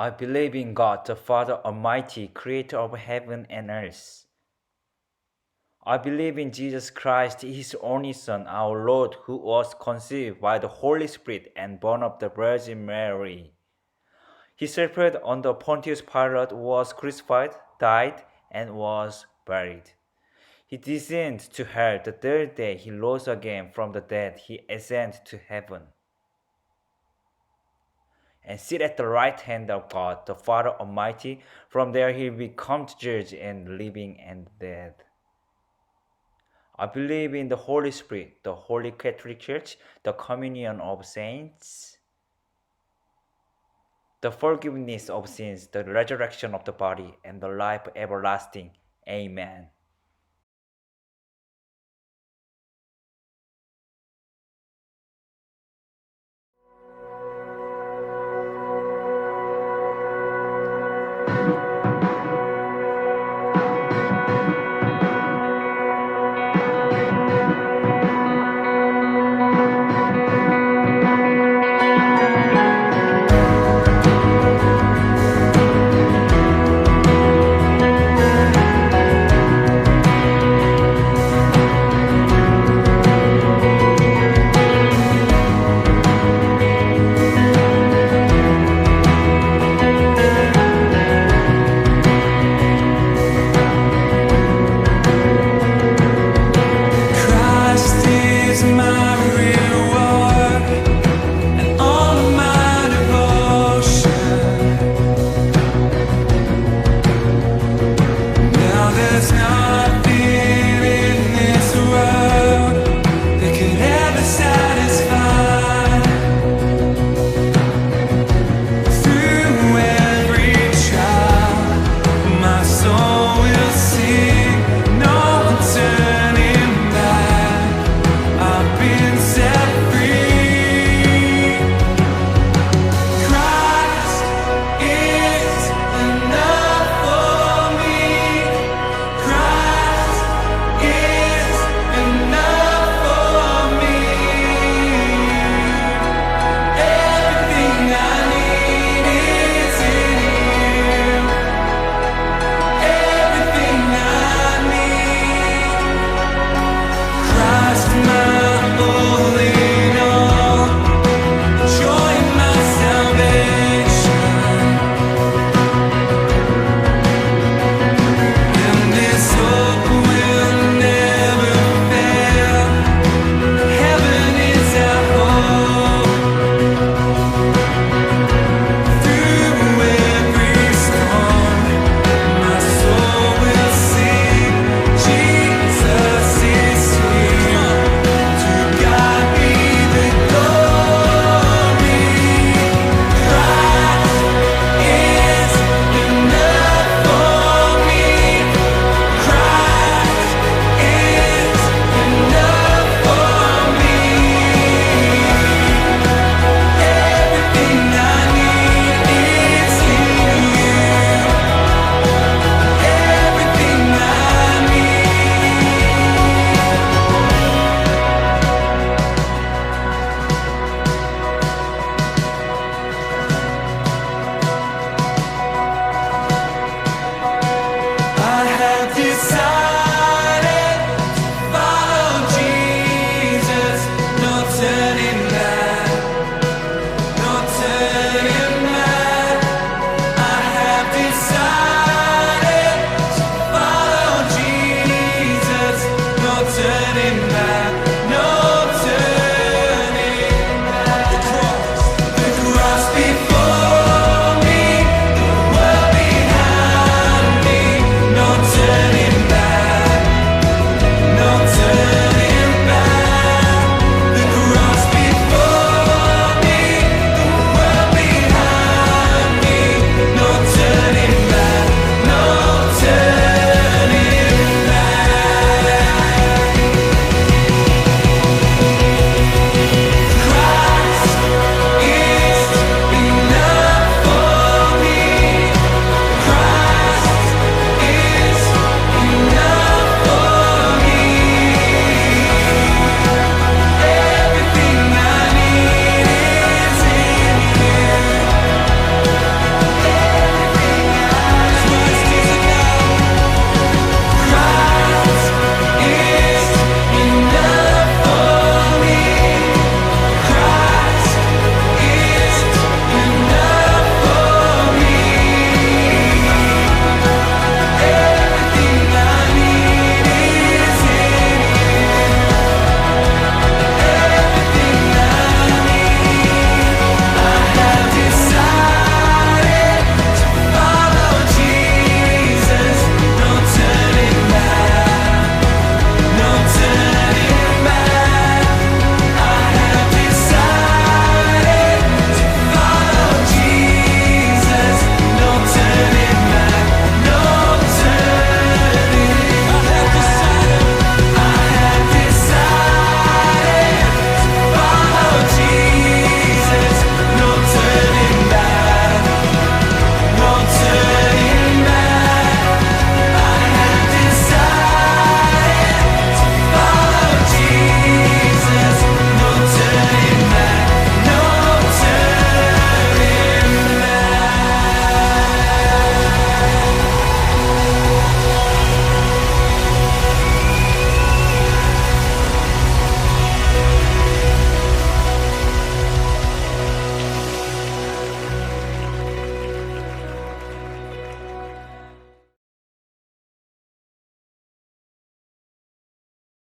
I believe in God, the Father Almighty, creator of heaven and earth. I believe in Jesus Christ, his only Son, our Lord, who was conceived by the Holy Spirit and born of the Virgin Mary. He suffered under Pontius Pilate, was crucified, died, and was buried. He descended to hell. The third day he rose again from the dead. He ascended to heaven and sit at the right hand of God, the Father Almighty. From there he will come to judge the living and the dead. I believe in the Holy Spirit, the Holy Catholic Church, the communion of saints, the forgiveness of sins, the resurrection of the body, and the life everlasting. Amen.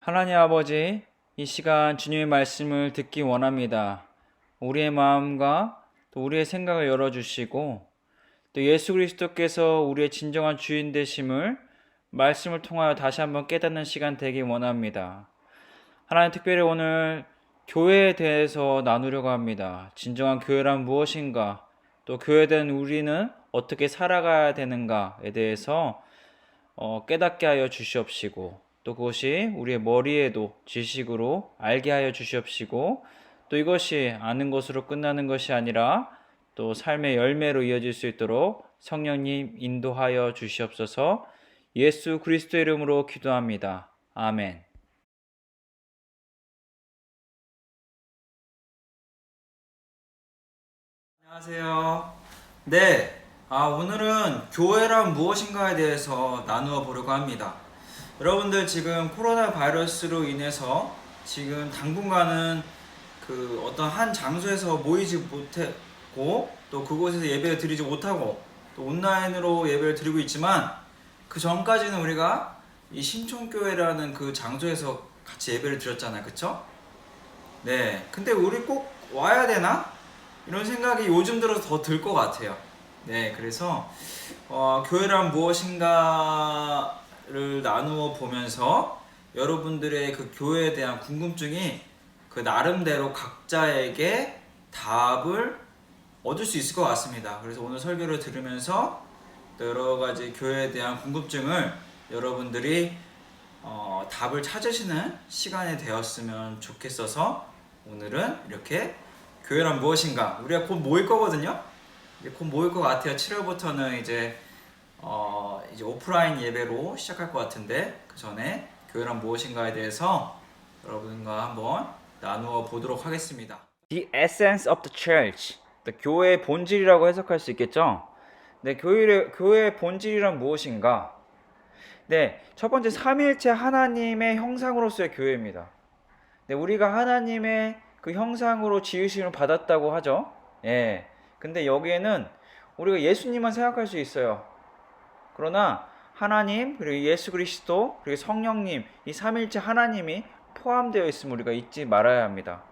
하나님 아버지, 이 시간 주님의 말씀을 듣기 원합니다. 우리의 마음과 또 우리의 생각을 열어주시고 또 예수 그리스도께서 우리의 진정한 주인 되심을 말씀을 통하여 다시 한번 깨닫는 시간 되기 원합니다. 하나님, 특별히 오늘 교회에 대해서 나누려고 합니다. 진정한 교회란 무엇인가, 또 교회된 우리는 어떻게 살아가야 되는가에 대해서 깨닫게 하여 주시옵시고, 또 그것이 우리의 머리에도 지식으로 알게 하여 주시옵시고, 또 이것이 아는 것으로 끝나는 것이 아니라 또 삶의 열매로 이어질 수 있도록 성령님 인도하여 주시옵소서. 예수 그리스도의 이름으로 기도합니다. 아멘. 안녕하세요. 네, 오늘은 교회란 무엇인가에 대해서 나누어 보려고 합니다. 여러분들, 지금 코로나 바이러스로 인해서 지금 당분간은 그 어떤 한 장소에서 모이지 못하고 또 그곳에서 예배를 드리지 못하고 또 온라인으로 예배를 드리고 있지만, 그 전까지는 우리가 이 신촌교회라는 그 장소에서 같이 예배를 드렸잖아요. 그쵸? 네, 근데 우리 꼭 와야 되나? 이런 생각이 요즘 들어서 더 들 것 같아요. 네, 그래서 교회란 무엇인가를 나누어 보면서 여러분들의 그 교회에 대한 궁금증이 그 나름대로 각자에게 답을 얻을 수 있을 것 같습니다. 그래서 오늘 설교를 들으면서 여러 가지 교회에 대한 궁금증을 여러분들이 답을 찾으시는 시간이 되었으면 좋겠어서 오늘은 이렇게 교회란 무엇인가, 우리가 곧 모일 거거든요. 이제 곧 모일 것 같아요. 7월부터는 이제 오프라인 예배로 시작할 것 같은데, 그 전에 교회란 무엇인가에 대해서 여러분과 한번 나누어 보도록 하겠습니다. The essence of the church, 교회의 본질이라고 해석할 수 있겠죠. 네, 교회의 본질이란 무엇인가? 네, 첫 번째, 삼위일체 하나님의 형상으로서의 교회입니다. 네, 우리가 하나님의 그 형상으로 지으심을 받았다고 하죠. 예. 근데 여기에는 우리가 예수님만 생각할 수 있어요. 그러나 하나님, 그리고 예수 그리스도, 그리고 성령님, 이 삼위일체 하나님이 포함되어 있음을 우리가 잊지 말아야 합니다.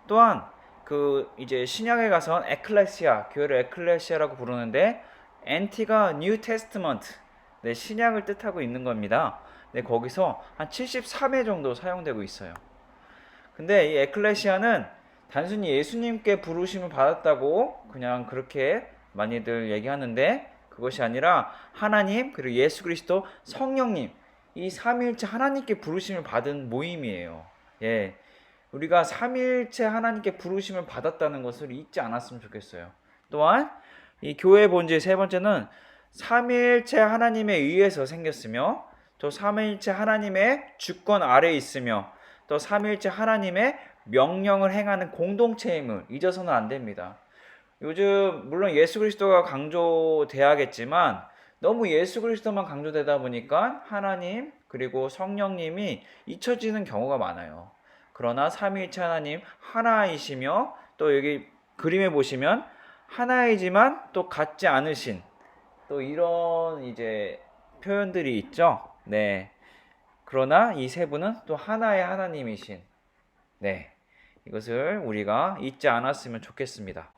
또한 그 이제 신약에 가선 에클레시아, 교회를 에클레시아라고 부르는데, 엔티가 뉴 테스트먼트, 네, 신약을 뜻하고 있는 겁니다. 네, 거기서 한 73회 정도 사용되고 있어요. 근데 이 에클레시아는 단순히 예수님께 부르심을 받았다고 그냥 그렇게 많이들 얘기하는데, 그것이 아니라 하나님, 그리고 예수 그리스도, 성령님, 이 삼위일체 하나님께 부르심을 받은 모임이에요. 예, 우리가 삼위일체 하나님께 부르심을 받았다는 것을 잊지 않았으면 좋겠어요. 또한 이 교회의 본질 세 번째는 삼위일체 하나님에 의해서 생겼으며, 또 삼위일체 하나님의 주권 아래에 있으며, 또 삼위일체 하나님의 명령을 행하는 공동체임을 잊어서는 안 됩니다. 요즘 물론 예수 그리스도가 강조돼야겠지만 너무 예수 그리스도만 강조되다 보니까 하나님 그리고 성령님이 잊혀지는 경우가 많아요. 그러나 삼위일체 하나님 하나이시며, 또 여기 그림에 보시면 하나이지만 또 같지 않으신, 또 이런 이제 표현들이 있죠. 네. 그러나 이 세 분은 또 하나의 하나님이신, 네, 이것을 우리가 잊지 않았으면 좋겠습니다.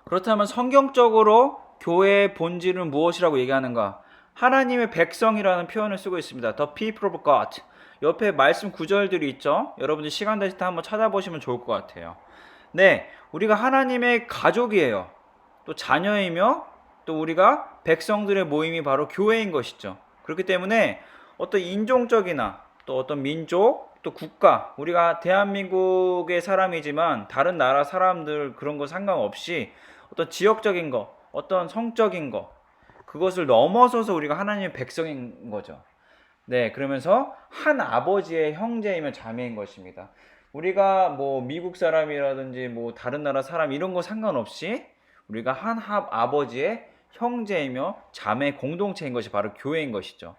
그렇다면 성경적으로 교회의 본질은 무엇이라고 얘기하는가? 하나님의 백성이라는 표현을 쓰고 있습니다. The people of God. 옆에 말씀 구절들이 있죠. 여러분들 시간 되실 때 한번 찾아보시면 좋을 것 같아요. 네, 우리가 하나님의 가족이에요. 또 자녀이며, 또 우리가 백성들의 모임이 바로 교회인 것이죠. 그렇기 때문에 어떤 인종적이나 또 어떤 민족, 또 국가, 우리가 대한민국의 사람이지만 다른 나라 사람들 그런 거 상관없이 어떤 지역적인 거, 어떤 성적인 거, 그것을 넘어서서 우리가 하나님의 백성인 거죠. 네, 그러면서 한 아버지의 형제이며 자매인 것입니다. 우리가 뭐 미국 사람이라든지 뭐 다른 나라 사람 이런 거 상관없이 우리가 한 아버지의 형제이며 자매 공동체인 것이 바로 교회인 것이죠.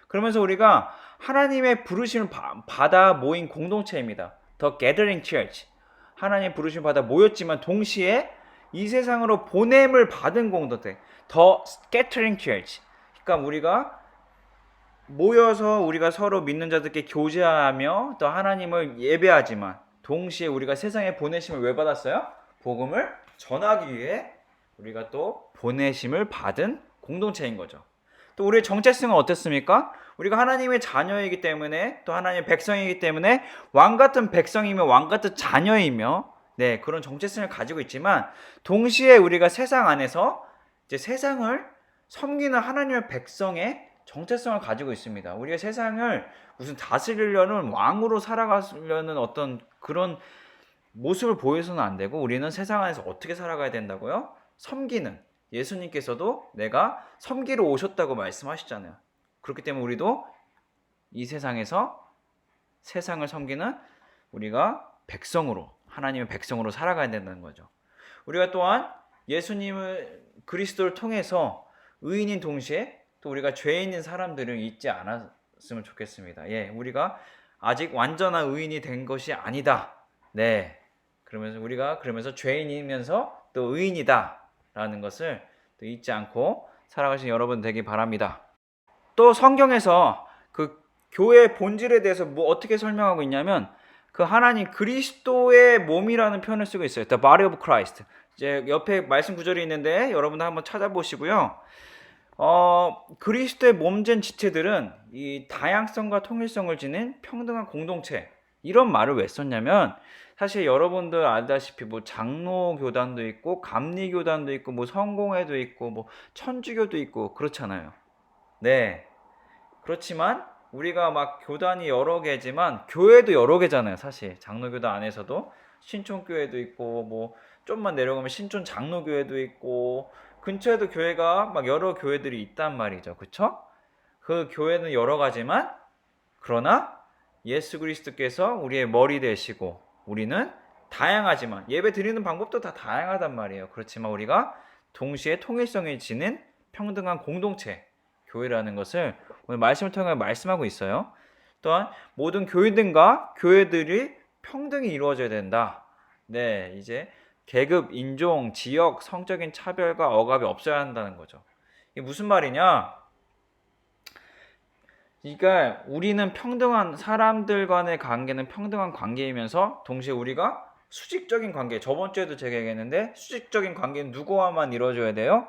그러면서 우리가 하나님의 부르심을 받아 모인 공동체입니다. The Gathering Church. 하나님의 부르심을 받아 모였지만 동시에 이 세상으로 보냄을 받은 공동체. The Scattering Church. 그러니까 우리가 모여서 우리가 서로 믿는 자들께 교제하며 또 하나님을 예배하지만 동시에 우리가 세상에 보내심을 왜 받았어요? 복음을 전하기 위해 우리가 또 보내심을 받은 공동체인 거죠. 또 우리의 정체성은 어떻습니까? 우리가 하나님의 자녀이기 때문에 또 하나님의 백성이기 때문에 왕같은 백성이며 왕같은 자녀이며 네, 그런 정체성을 가지고 있지만 동시에 우리가 세상 안에서 이제 세상을 섬기는 하나님의 백성의 정체성을 가지고 있습니다. 우리가 세상을 무슨 다스리려는 왕으로 살아가려는 어떤 그런 모습을 보여서는 안 되고 우리는 세상 안에서 어떻게 살아가야 된다고요? 섬기는 예수님께서도 내가 섬기러 오셨다고 말씀하시잖아요. 그렇기 때문에 우리도 이 세상에서 세상을 섬기는 우리가 백성으로 하나님의 백성으로 살아가야 된다는 거죠. 우리가 또한 예수님을 그리스도를 통해서 의인인 동시에 또 우리가 죄인인 사람들을 잊지 않았으면 좋겠습니다. 예, 우리가 아직 완전한 의인이 된 것이 아니다. 네, 그러면서 우리가 죄인이면서 또 의인이다라는 것을 또 잊지 않고 살아가신 여러분 되기 바랍니다. 또 성경에서 그 교회의 본질에 대해서 어떻게 설명하고 있냐면 그 하나님 그리스도의 몸이라는 표현을 쓰고 있어요. The body of Christ. 이제 옆에 말씀 구절이 있는데 여러분들 한번 찾아보시고요. 그리스도의 몸된 지체들은 이 다양성과 통일성을 지닌 평등한 공동체 이런 말을 왜 썼냐면 사실 여러분들 알다시피 뭐 장로교단도 있고 감리교단도 있고 뭐 성공회도 있고 뭐 천주교도 있고 그렇잖아요. 네. 그렇지만 우리가 막 교단이 여러 개지만 교회도 여러 개잖아요. 사실 장로교단 안에서도 신촌교회도 있고 뭐 좀만 내려가면 신촌 장로교회도 있고 근처에도 교회가 막 여러 교회들이 있단 말이죠. 그쵸? 그 교회는 여러 가지만 그러나 예수 그리스도께서 우리의 머리 되시고 우리는 다양하지만 예배 드리는 방법도 다 다양하단 말이에요. 그렇지만 우리가 동시에 통일성이 지닌 평등한 공동체 교회라는 것을 오늘 말씀을 통해 말씀하고 있어요. 또한 모든 교회들과 교회들이 평등히 이루어져야 된다. 네, 이제 계급, 인종, 지역, 성적인 차별과 억압이 없어야 한다는 거죠. 이게 무슨 말이냐? 그러니까 우리는 평등한 사람들 간의 관계는 평등한 관계이면서 동시에 우리가 수직적인 관계, 저번 주에도 제가 얘기했는데 수직적인 관계는 누구와만 이루어져야 돼요?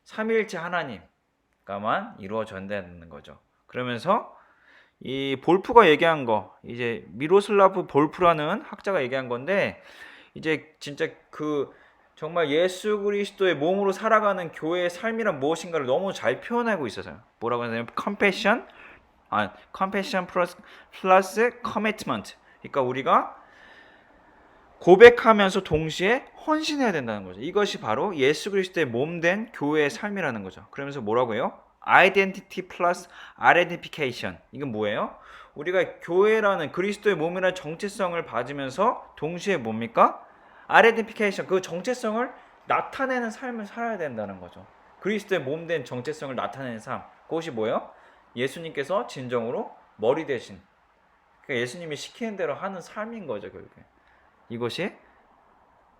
삼위일체 하나님과만 이루어져야 되는 거죠. 그러면서 이 볼프가 얘기한 거, 이제 미로슬라브 볼프라는 학자가 얘기한 건데 이제 진짜 그 정말 예수 그리스도의 몸으로 살아가는 교회의 삶이란 무엇인가를 너무 잘 표현하고 있어서요. 뭐라고 하냐면 compassion 플러스 commitment. 그러니까 우리가 고백하면서 동시에 헌신해야 된다는 거죠. 이것이 바로 예수 그리스도의 몸된 교회의 삶이라는 거죠. 그러면서 뭐라고 해요? identity 플러스 identification. 이건 뭐예요? 우리가 교회라는 그리스도의 몸이라는 정체성을 가지면서 동시에 뭡니까? identification, 그 정체성을 나타내는 삶을 살아야 된다는 거죠. 그리스도의 몸된 정체성을 나타내는 삶. 그것이 뭐예요? 예수님께서 진정으로 머리 대신 그러니까 예수님이 시키는 대로 하는 삶인 거죠. 결국에 이것이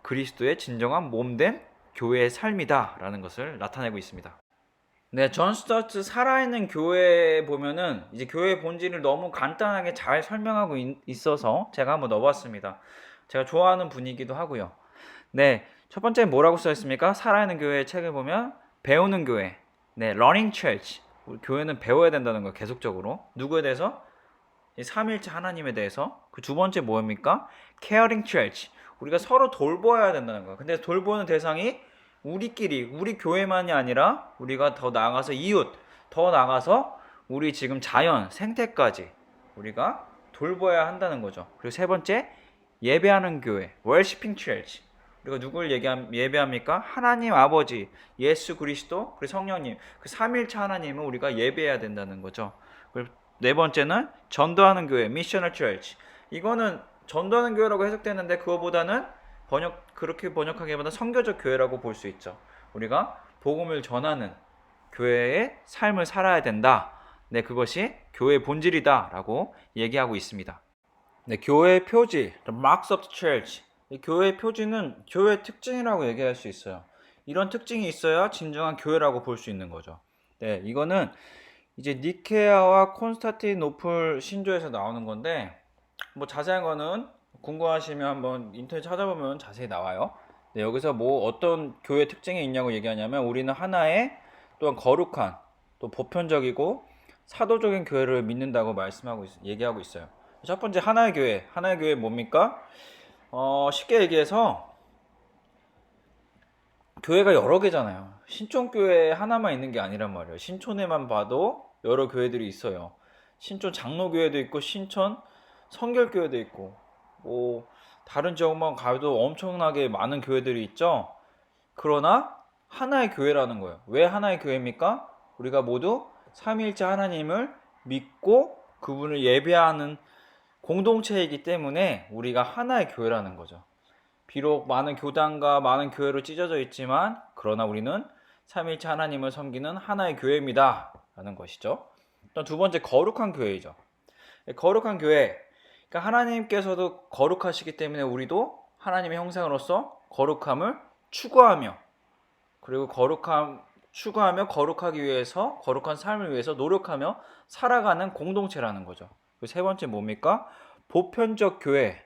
그리스도의 진정한 몸된 교회의 삶이다라는 것을 나타내고 있습니다. 네, 존 스튜어트 살아있는 교회에 보면은 이제 교회의 본질을 너무 간단하게 잘 설명하고 있어서 제가 한번 넣어봤습니다. 제가 좋아하는 분이기도 하고요. 네, 첫 번째 뭐라고 써있습니까? 살아있는 교회의 책을 보면 배우는 교회, 네, learning church. 우리 교회는 배워야 된다는 거 계속적으로. 누구에 대해서? 이 삼일체 하나님에 대해서. 그 두 번째 뭐입니까? caring church. 우리가 서로 돌보아야 된다는 거예요. 근데 돌보는 대상이 우리끼리, 우리 교회만이 아니라 우리가 더 나아가서 이웃, 더 나아가서 우리 지금 자연, 생태까지 우리가 돌봐야 한다는 거죠. 그리고 세 번째, 예배하는 교회, worshiping church. 우리가 누굴 예배합니까? 하나님 아버지, 예수 그리스도, 그리고 성령님, 그 삼일체 하나님을 우리가 예배해야 된다는 거죠. 그리고 네 번째는 전도하는 교회, missional church. 이거는 전도하는 교회라고 해석되는데 그거보다는 그렇게 번역하기보다 선교적 교회라고 볼 수 있죠. 우리가 복음을 전하는 교회의 삶을 살아야 된다. 네, 그것이 교회의 본질이다라고 얘기하고 있습니다. 네, 교회의 표지, the marks of the church. 이 교회의 표지는 교회의 특징이라고 얘기할 수 있어요. 이런 특징이 있어야 진정한 교회라고 볼 수 있는 거죠. 네, 이거는 이제 니케아와 콘스탄티노플 신조에서 나오는 건데 뭐 자세한 거는 궁금하시면 한번 인터넷 찾아보면 자세히 나와요. 네, 여기서 뭐 어떤 교회 특징이 있냐고 얘기하냐면 우리는 하나의 또한 거룩한 또 보편적이고 사도적인 교회를 믿는다고 얘기하고 있어요. 첫 번째 하나의 교회 뭡니까? 쉽게 얘기해서 교회가 여러 개잖아요. 신촌교회 하나만 있는 게 아니란 말이에요. 신촌에만 봐도 여러 교회들이 있어요. 신촌 장로교회도 있고 신촌 성결교회도 있고 뭐 다른 지역만 가도 엄청나게 많은 교회들이 있죠. 그러나 하나의 교회라는 거예요. 왜 하나의 교회입니까? 우리가 모두 삼위일체 하나님을 믿고 그분을 예배하는 공동체이기 때문에 우리가 하나의 교회라는 거죠. 비록 많은 교단과 많은 교회로 찢어져 있지만 그러나 우리는 삼위일체 하나님을 섬기는 하나의 교회입니다 라는 것이죠. 또 두 번째, 거룩한 교회이죠. 거룩한 교회, 그러니까 하나님께서도 거룩하시기 때문에 우리도 하나님의 형상으로서 거룩함을 추구하며 그리고 추구하며 거룩하기 위해서 거룩한 삶을 위해서 노력하며 살아가는 공동체라는 거죠. 세 번째 뭡니까? 보편적 교회.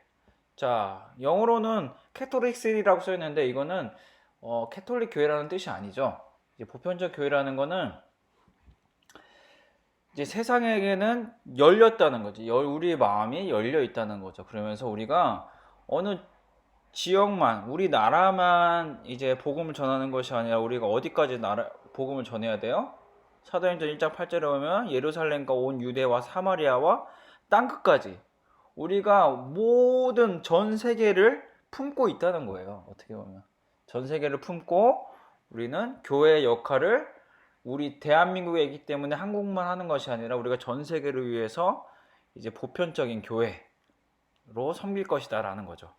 자, 영어로는 캐톨릭이라고 써 있는데 이거는 캐톨릭 교회라는 뜻이 아니죠. 이제 보편적 교회라는 거는 이제 세상에게는 열렸다는 거지. 우리의 마음이 열려 있다는 거죠. 그러면서 우리가 어느 지역만, 우리나라만 이제 복음을 전하는 것이 아니라 우리가 어디까지 복음을 전해야 돼요? 사도행전 1장 8절에 보면 예루살렘과 온 유대와 사마리아와 땅끝까지 우리가 모든 전 세계를 품고 있다는 거예요. 어떻게 보면 전 세계를 품고 우리는 교회의 역할을 우리 대한민국에 있기 때문에 한국만 하는 것이 아니라 우리가 전 세계를 위해서 이제 보편적인 교회로 섬길 것이다라는 거죠.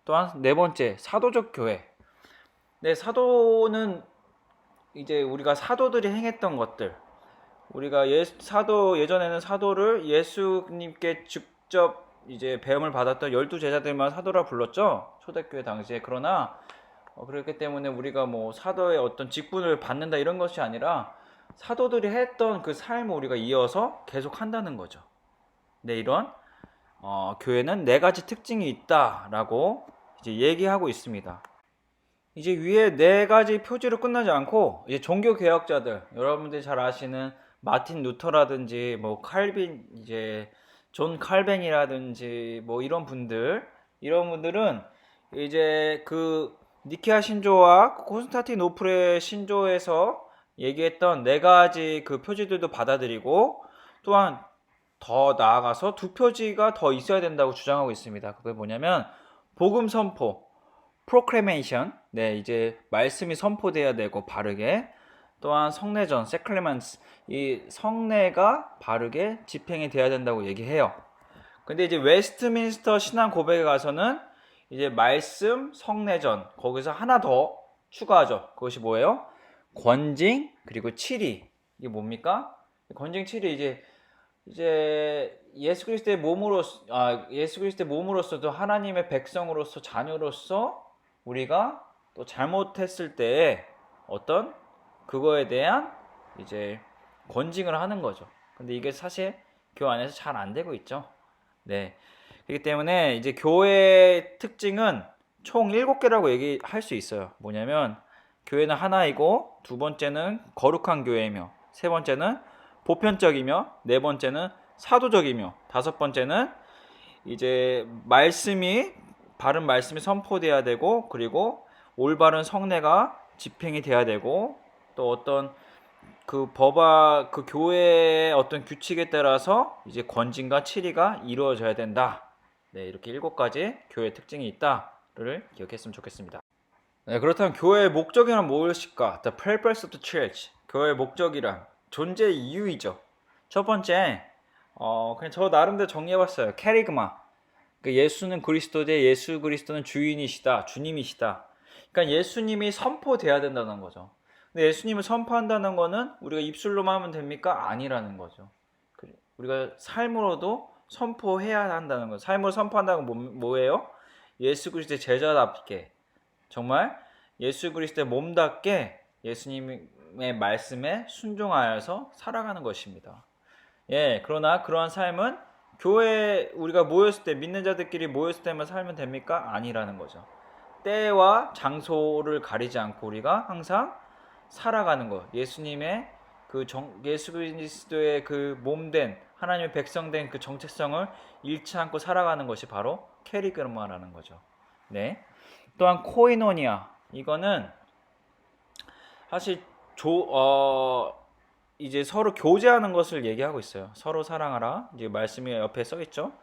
또한 네 번째, 사도적 교회. 네, 사도는 이제 우리가 사도들이 행했던 것들. 우리가 예전에는 사도를 예수님께 직접 이제 배움을 받았던 12제자들만 사도라 불렀죠. 초대교회 당시에. 그러나 그렇기 때문에 우리가 뭐 사도의 어떤 직분을 받는다 이런 것이 아니라 사도들이 했던 그 삶을 우리가 이어서 계속 한다는 거죠. 네, 이런 교회는 네 가지 특징이 있다라고 이제 얘기하고 있습니다. 이제 위에 네 가지 표지로 끝나지 않고 이제 종교 개혁자들, 여러분들이 잘 아시는 마틴 루터라든지 뭐 칼빈, 이제 존 칼뱅이라든지 뭐 이런 분들은 이제 그 니케아 신조와 콘스탄티노플의 신조에서 얘기했던 네 가지 그 표지들도 받아들이고 또한 더 나아가서 두 표지가 더 있어야 된다고 주장하고 있습니다. 그게 뭐냐면 복음 선포, proclamation, 네, 이제 말씀이 선포돼야 되고 바르게. 또한 성례전, sacraments, 이 성례가 바르게 집행이 돼야 된다고 얘기해요. 근데 이제 웨스트민스터 신앙 고백에 가서는 이제 말씀, 성례전, 거기서 하나 더 추가하죠. 그것이 뭐예요? 권징 그리고 치리. 이게 뭡니까? 권징 치리, 이제 예수 그리스도의 몸으로서도 하나님의 백성으로서 자녀로서 우리가 또 잘못했을 때 어떤 그거에 대한 이제 권징을 하는 거죠. 근데 이게 사실 교회 안에서 잘 안 되고 있죠. 네. 그렇기 때문에 이제 교회의 특징은 총 7개라고 얘기할 수 있어요. 뭐냐면 교회는 하나이고, 두 번째는 거룩한 교회이며, 세 번째는 보편적이며, 네 번째는 사도적이며, 다섯 번째는 이제 바른 말씀이 선포돼야 되고, 그리고 올바른 성례가 집행이 돼야 되고, 또 어떤 그 교회의 어떤 규칙에 따라서 이제 권징과 치리가 이루어져야 된다. 네, 이렇게 7가지 교회의 특징이 있다를 기억했으면 좋겠습니다. 네, 그렇다면 교회의 목적이란 무엇일까? The purpose of the church. 교회의 목적이란 존재 이유이죠. 첫 번째, 그냥 저 나름대로 정리해봤어요. 캐리그마. 그러니까 예수는 그리스도되 예수 그리스도는 주인이시다, 주님이시다. 그러니까 예수님이 선포돼야 된다는 거죠. 근데 예수님을 선포한다는 거는 우리가 입술로만 하면 됩니까? 아니라는 거죠. 우리가 삶으로도 선포해야 한다는 거죠. 삶으로 선포한다는 건 뭐예요? 예수 그리스도의 제자답게, 정말 예수 그리스도의 몸답게 예수님을 하나님의 말씀에 순종하여서 살아가는 것입니다. 예, 그러나 그러한 삶은 교회 우리가 모였을 때 믿는 자들끼리 모였을 때만 살면 됩니까? 아니라는 거죠. 때와 장소를 가리지 않고 우리가 항상 살아가는 것. 예수님의 예수 그리스도의 그 몸된 하나님의 백성된 그 정체성을 잃지 않고 살아가는 것이 바로 캐리그마라는 거죠. 네. 또한 코이노니아. 이거는 사실 이제 서로 교제하는 것을 얘기하고 있어요. 서로 사랑하라. 이제 말씀이 옆에 써 있죠.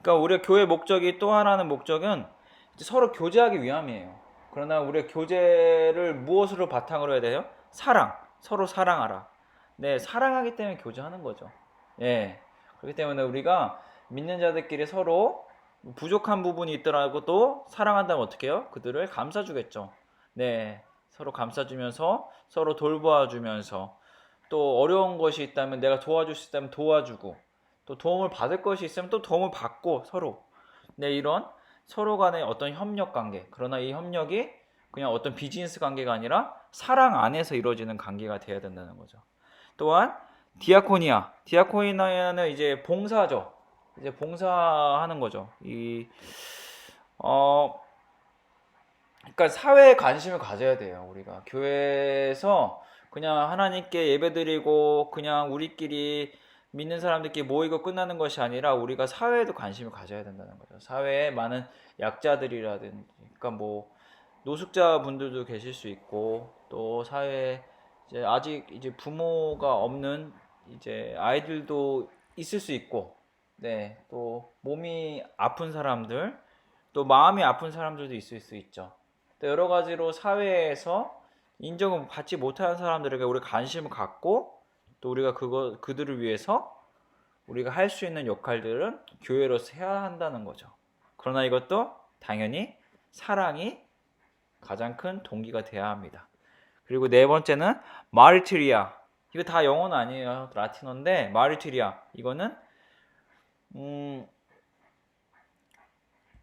그러니까 우리가 교회 목적이 또 하나는 목적은 이제 서로 교제하기 위함이에요. 그러나 우리가 교제를 무엇으로 바탕으로 해야 돼요? 사랑. 서로 사랑하라. 네, 사랑하기 때문에 교제하는 거죠. 예. 그렇기 때문에 우리가 믿는 자들끼리 서로 부족한 부분이 있더라도 사랑한다면 어떻게 해요? 그들을 감싸주겠죠. 네. 서로 감싸주면서 서로 돌봐주면서 또 어려운 것이 있다면 내가 도와줄 수 있다면 도와주고 또 도움을 받을 것이 있으면 또 도움을 받고 서로 네, 이런 서로 간의 어떤 협력 관계. 그러나 이 협력이 그냥 어떤 비즈니스 관계가 아니라 사랑 안에서 이루어지는 관계가 되어야 된다는 거죠. 또한 디아코니아. 디아코니아는 이제 봉사죠. 이제 봉사하는 거죠. 그러니까 사회에 관심을 가져야 돼요. 우리가 교회에서 그냥 하나님께 예배드리고 그냥 우리끼리 믿는 사람들끼리 모이고 끝나는 것이 아니라 우리가 사회에도 관심을 가져야 된다는 거죠. 사회에 많은 약자들이라든지, 그러니까 뭐 노숙자분들도 계실 수 있고 또 사회에 이제 아직 이제 부모가 없는 이제 아이들도 있을 수 있고, 네, 또 몸이 아픈 사람들, 또 마음이 아픈 사람들도 있을 수 있죠. 또 여러 가지로 사회에서 인정을 받지 못하는 사람들에게 우리가 관심을 갖고 또 우리가 그들을 위해서 우리가 할 수 있는 역할들은 교회로서 해야 한다는 거죠. 그러나 이것도 당연히 사랑이 가장 큰 동기가 되어야 합니다. 그리고 네 번째는 마르티리아. 이거 다 영어는 아니에요. 라틴어인데 마르티리아. 이거는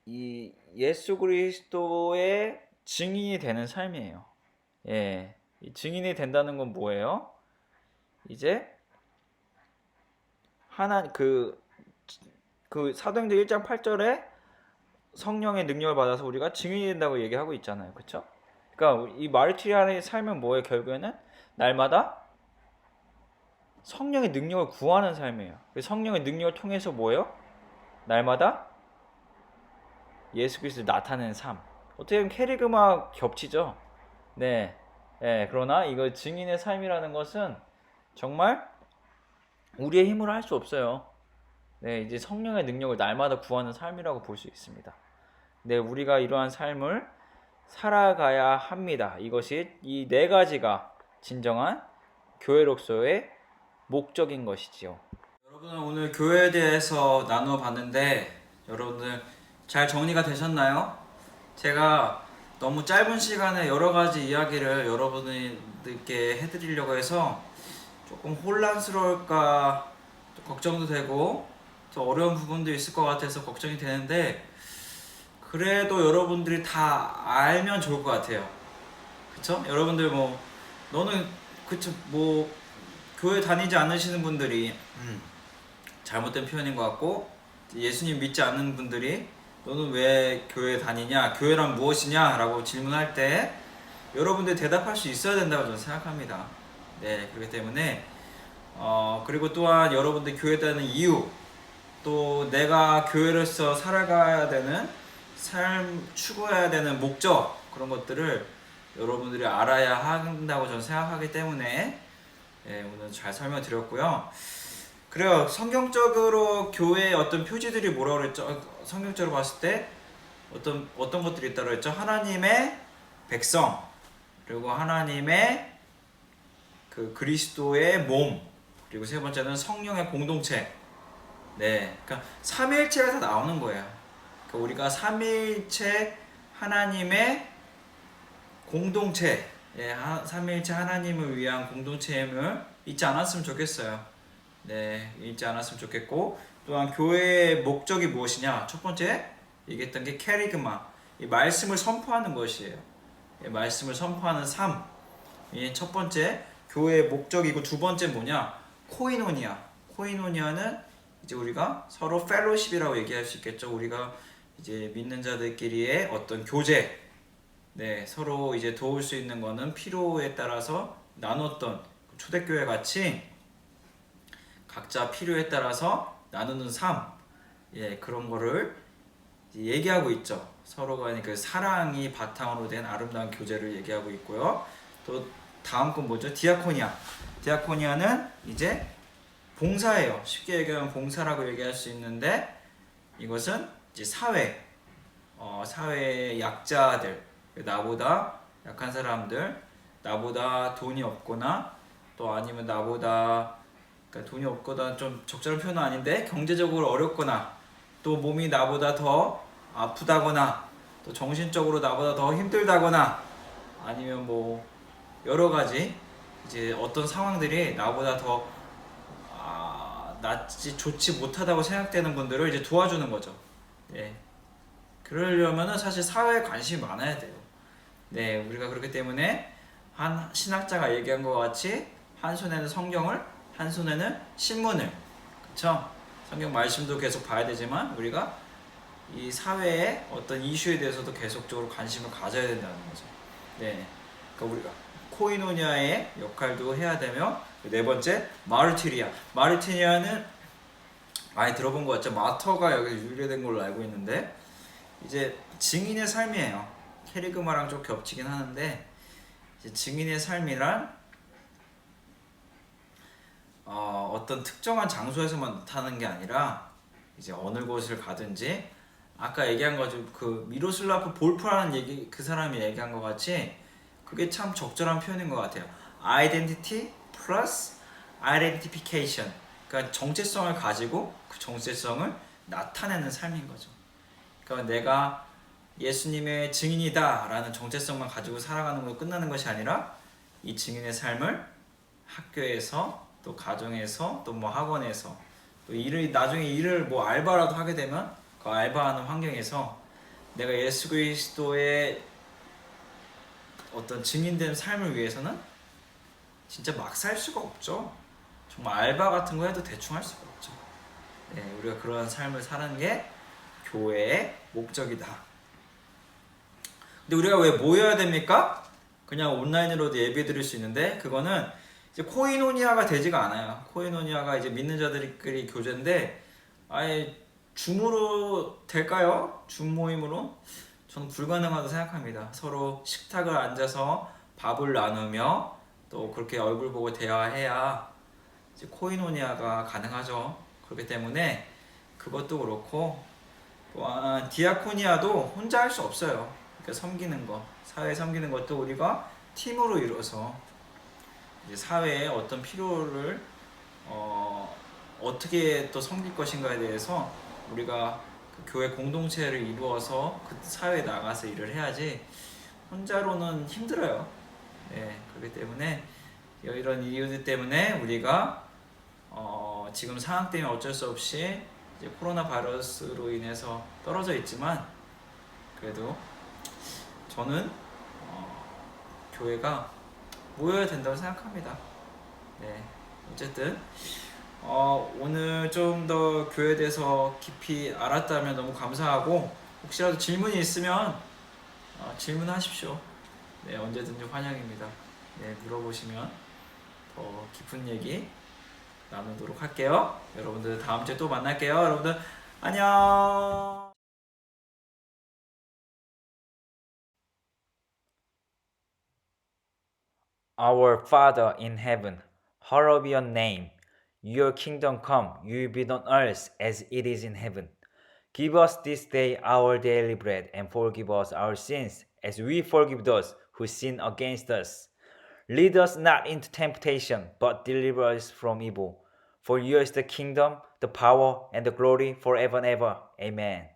이 예수 그리스도의 증인이 되는 삶이에요. 예. 이 증인이 된다는 건 뭐예요? 이제 사도행전 1장 8절에 성령의 능력을 받아서 우리가 증인이 된다고 얘기하고 있잖아요. 그렇죠? 그러니까 이 마르티리아의 삶은 뭐예요? 결국에는 날마다 성령의 능력을 구하는 삶이에요. 성령의 능력을 통해서 뭐예요? 날마다 예수 그리스도를 나타내는 삶. 어떻게 보면 캐리그마 겹치죠. 네. 네. 그러나 이거 증인의 삶이라는 것은 정말 우리의 힘으로 할 수 없어요. 네, 이제 성령의 능력을 날마다 구하는 삶이라고 볼 수 있습니다. 네, 우리가 이러한 삶을 살아가야 합니다. 이것이 이 네 가지가 진정한 교회로서의 목적인 것이지요. 여러분은 오늘 교회에 대해서 나누어 봤는데 여러분들 잘 정리가 되셨나요? 제가 너무 짧은 시간에 여러 가지 이야기를 여러분들께 해드리려고 해서 조금 혼란스러울까 걱정도 되고 또 어려운 부분도 있을 것 같아서 걱정이 되는데 그래도 여러분들이 다 알면 좋을 것 같아요. 그쵸? 여러분들 뭐 너는 그쵸 뭐 교회 다니지 않으시는 분들이 잘못된 표현인 것 같고 예수님 믿지 않는 분들이 너는 왜 교회 다니냐? 교회란 무엇이냐? 라고 질문할 때 여러분들 대답할 수 있어야 된다고 저는 생각합니다. 네, 그렇기 때문에 그리고 또한 여러분들 교회 다니는 이유 또 내가 교회로서 살아가야 되는 삶 추구해야 되는 목적 그런 것들을 여러분들이 알아야 한다고 저는 생각하기 때문에 오늘 잘 설명드렸고요. 그래요. 성경적으로 교회의 어떤 표지들이 뭐라고 그랬죠? 성경적으로 봤을 때 어떤 것들이 있다고 그랬죠? 하나님의 백성 그리고 하나님의 그 그리스도의 몸 그리고 세 번째는 성령의 공동체. 네, 그러니까 삼위일체가 다 나오는 거예요. 그러니까 우리가 삼위일체 하나님의 공동체, 삼위일체 하나님을 위한 공동체임을 잊지 않았으면 좋겠어요. 네, 잊지 않았으면 좋겠고 또한 교회의 목적이 무엇이냐? 첫 번째 얘기했던 게 캐리그마, 이 말씀을 선포하는 것이에요. 말씀을 선포하는 삶. 첫 번째 교회의 목적이고 두 번째 뭐냐? 코이노니아. 코이노니아는 이제 우리가 서로 펠로십이라고 얘기할 수 있겠죠. 우리가 이제 믿는 자들끼리의 어떤 교제, 네, 서로 이제 도울 수 있는 거는 필요에 따라서 나눴던 초대교회 같이 각자 필요에 따라서 나누는 삶, 예, 그런 거를 얘기하고 있죠. 서로 간의 그 사랑이 바탕으로 된 아름다운 교제를 얘기하고 있고요. 또 다음 건 뭐죠? 디아코니아. 디아코니아는 이제 봉사예요. 쉽게 얘기하면 봉사라고 얘기할 수 있는데 이것은 이제 사회의 약자들, 나보다 약한 사람들, 나보다 돈이 없거나 또 아니면 나보다 그러니까 돈이 없거나 좀 적절한 표현은 아닌데 경제적으로 어렵거나 또 몸이 나보다 더 아프다거나 또 정신적으로 나보다 더 힘들다거나 아니면 뭐 여러 가지 이제 어떤 상황들이 나보다 더 낫지 좋지 못하다고 생각되는 분들을 이제 도와주는 거죠. 네. 그러려면은 사실 사회에 관심이 많아야 돼요. 네, 우리가 그렇기 때문에 한 신학자가 얘기한 것 같이 한 손에는 성경을, 한 손에는 신문을, 그렇죠? 성경 말씀도 계속 봐야 되지만 우리가 이 사회의 어떤 이슈에 대해서도 계속적으로 관심을 가져야 된다는 거죠. 네, 그러니까 우리가 코이노니아의 역할도 해야 되며 네 번째 마르티리아는 많이 들어본 것 같죠. 마터가 여기 유래된 걸로 알고 있는데 이제 증인의 삶이에요. 캐리그마랑 좀 겹치긴 하는데 이제 증인의 삶이란 어떤 특정한 장소에서만 나타나는 게 아니라 이제 어느 곳을 가든지 아까 얘기한 거죠. 그 미로슬라프 볼프라는 얘기 그 사람이 얘기한 것 같이 그게 참 적절한 표현인 것 같아요. identity plus identification. 그러니까 정체성을 가지고 그 정체성을 나타내는 삶인 거죠. 그러니까 내가 예수님의 증인이다 라는 정체성만 가지고 살아가는 걸로 끝나는 것이 아니라 이 증인의 삶을 학교에서 또 가정에서 또 뭐 학원에서 또 나중에 일을 뭐 알바라도 하게 되면 그 알바하는 환경에서 내가 예수 그리스도의 어떤 증인된 삶을 위해서는 진짜 막 살 수가 없죠. 정말 알바 같은 거 해도 대충 할 수가 없죠. 네, 우리가 그런 삶을 사는 게 교회의 목적이다. 근데 우리가 왜 모여야 됩니까? 그냥 온라인으로도 예배 드릴 수 있는데 그거는 이제 코이노니아가 되지가 않아요. 코이노니아가 이제 믿는 자들끼리 교제인데 아예 줌으로 될까요? 줌 모임으로? 저는 불가능하다고 생각합니다. 서로 식탁을 앉아서 밥을 나누며 또 그렇게 얼굴 보고 대화해야 이제 코이노니아가 가능하죠. 그렇기 때문에 그것도 그렇고 또한 디아코니아도 혼자 할 수 없어요. 그러니까 섬기는 거, 사회 섬기는 것도 우리가 팀으로 이루어서 이제 사회의 어떤 필요를 어떻게 또 섬길 것인가에 대해서 우리가 그 교회 공동체를 이루어서 그 사회에 나가서 일을 해야지 혼자로는 힘들어요. 네, 그렇기 때문에 이런 이유들 때문에 우리가 지금 상황 때문에 어쩔 수 없이 이제 코로나 바이러스로 인해서 떨어져 있지만 그래도 저는 교회가 모여야 된다고 생각합니다. 네, 어쨌든 오늘 좀 더 교회에 대해서 깊이 알았다면 너무 감사하고 혹시라도 질문이 있으면 질문하십시오. 네, 언제든지 환영입니다. 네, 물어보시면 더 깊은 얘기 나누도록 할게요. 여러분들 다음 주에 또 만날게요. 여러분들 안녕. Our Father in heaven, hallowed be your name. Your kingdom come, your will be done on earth as it is in heaven. Give us this day our daily bread, and forgive us our sins, as we forgive those who sin against us. Lead us not into temptation, but deliver us from evil. For yours is the kingdom, the power, and the glory forever and ever. Amen.